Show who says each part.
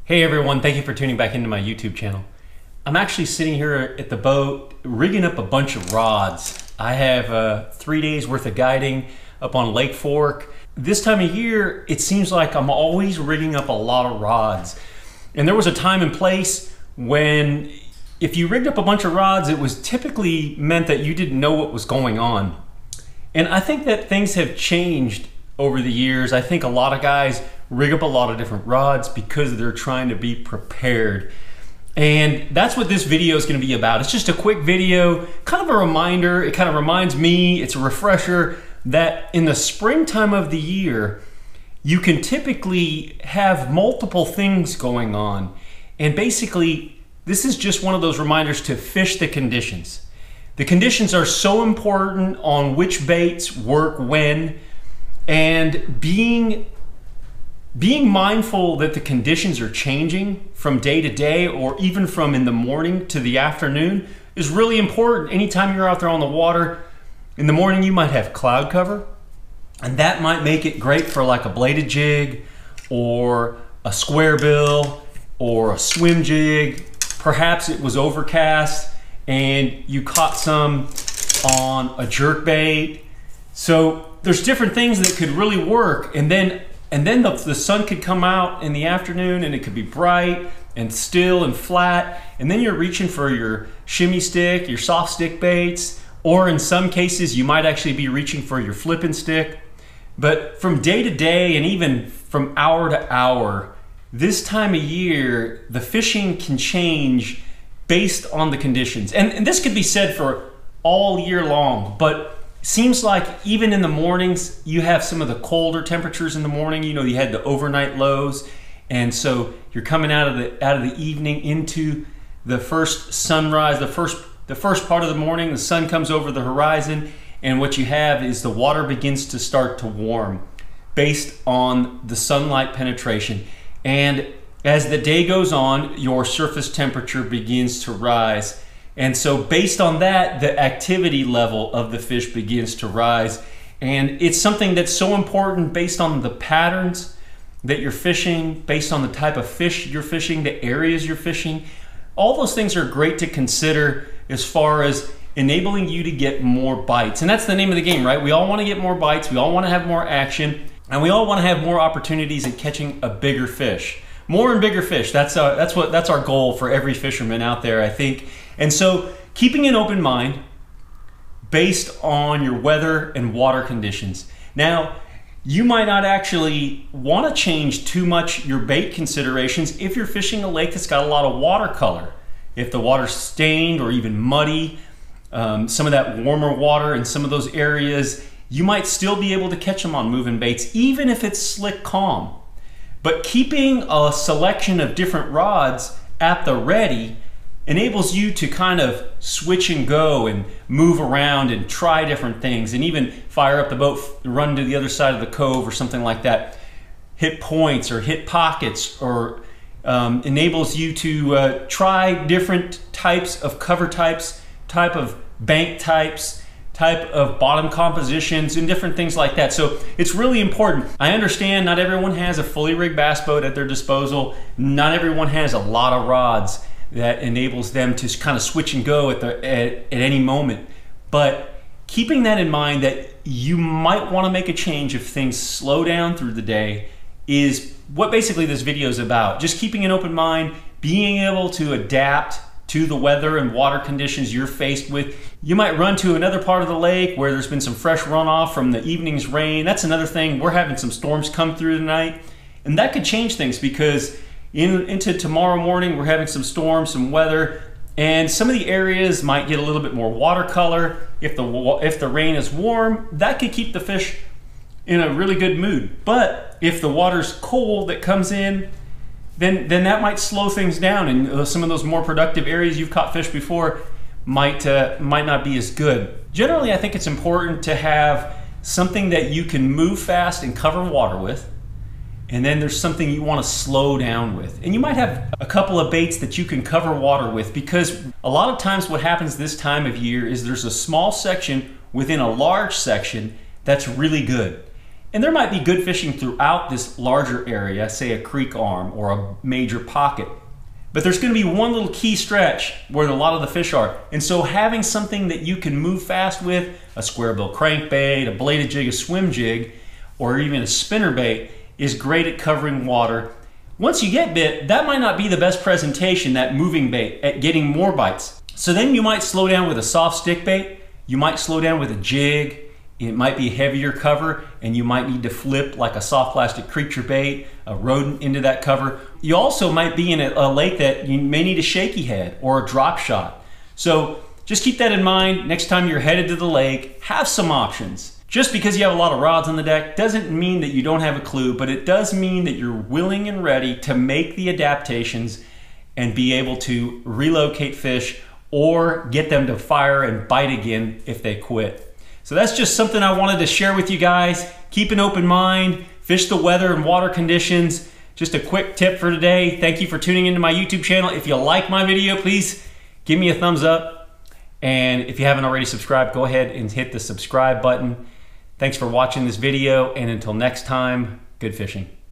Speaker 1: Hey everyone, thank you for tuning back into my YouTube channel. I'm actually sitting here at the boat rigging up a bunch of rods. I have 3 days worth of guiding up on Lake Fork. This time of year, it seems like I'm always rigging up a lot of rods. And there was a time and place when if you rigged up a bunch of rods, it was typically meant that you didn't know what was going on. And I think that things have changed over the years. I think a lot of guys rig up a lot of different rods because they're trying to be prepared. And that's what this video is going to be about. It's just a quick video, kind of a reminder. It kind of reminds me, it's a refresher that in the springtime of the year, you can typically have multiple things going on. And basically, this is just one of those reminders to fish the conditions. The conditions are so important on which baits work when, and being mindful that the conditions are changing from day to day or even from in the morning to the afternoon is really important. Anytime you're out there on the water, in the morning you might have cloud cover, and that might make it great for like a bladed jig or a square bill or a swim jig. Perhaps it was overcast and you caught some on a jerk bait. So there's different things that could really work, and then the sun could come out in the afternoon and it could be bright and still and flat, and then you're reaching for your shimmy stick, your soft stick baits, or in some cases you might actually be reaching for your flipping stick. But from day to day and even from hour to hour, this time of year, the fishing can change based on the conditions. And this could be said for all year long, but seems like even in the mornings, you have some of the colder temperatures in the morning. You know, you had the overnight lows, and so you're coming out of the evening into the first sunrise, the first part of the morning. The sun comes over the horizon, and what you have is the water begins to start to warm based on the sunlight penetration. And as the day goes on, your surface temperature begins to rise. And so based on that, the activity level of the fish begins to rise. And it's something that's so important based on the patterns that you're fishing, based on the type of fish you're fishing, the areas you're fishing. All those things are great to consider as far as enabling you to get more bites. And that's the name of the game, right? We all want to get more bites, we all want to have more action, and we all want to have more opportunities at catching a bigger fish. More and bigger fish, that's our goal for every fisherman out there, I think. And so keeping an open mind based on your weather and water conditions. Now, you might not actually want to change too much your bait considerations if you're fishing a lake that's got a lot of watercolor. If the water's stained or even muddy, some of that warmer water in some of those areas, you might still be able to catch them on moving baits, even if it's slick calm. But keeping a selection of different rods at the ready enables you to kind of switch and go and move around and try different things, and even fire up the boat, run to the other side of the cove or something like that. Hit points or hit pockets, or enables you to try different types of cover types, type of bank types, type of bottom compositions, and different things like that. So it's really important. I understand not everyone has a fully rigged bass boat at their disposal. Not everyone has a lot of rods that enables them to kind of switch and go at any moment. But keeping that in mind, that you might want to make a change if things slow down through the day, is what basically this video is about. Just keeping an open mind, being able to adapt to the weather and water conditions you're faced with. You might run to another part of the lake where there's been some fresh runoff from the evening's rain. That's another thing. We're having some storms come through tonight, and that could change things because into tomorrow morning we're having some storms, some weather, and some of the areas might get a little bit more watercolor. If the rain is warm, that could keep the fish in a really good mood. But if the water's cold that comes in, then that might slow things down, and some of those more productive areas you've caught fish before might not be as good. Generally, I think it's important to have something that you can move fast and cover water with, and then there's something you want to slow down with. And you might have a couple of baits that you can cover water with, because a lot of times what happens this time of year is there's a small section within a large section that's really good. And there might be good fishing throughout this larger area, say a creek arm or a major pocket. But there's going to be one little key stretch where a lot of the fish are. And so having something that you can move fast with, a square bill crankbait, a bladed jig, a swim jig, or even a spinner bait, is great at covering water. Once you get bit, that might not be the best presentation, that moving bait, at getting more bites. So then you might slow down with a soft stick bait, you might slow down with a jig, it might be heavier cover, and you might need to flip like a soft plastic creature bait, a rodent into that cover. You also might be in a lake that you may need a shaky head or a drop shot. So just keep that in mind. Next time you're headed to the lake, have some options. Just because you have a lot of rods on the deck doesn't mean that you don't have a clue, but it does mean that you're willing and ready to make the adaptations and be able to relocate fish or get them to fire and bite again if they quit. So that's just something I wanted to share with you guys. Keep an open mind, fish the weather and water conditions. Just a quick tip for today. Thank you for tuning into my YouTube channel. If you like my video, please give me a thumbs up. And if you haven't already subscribed, go ahead and hit the subscribe button. Thanks for watching this video, and until next time, good fishing.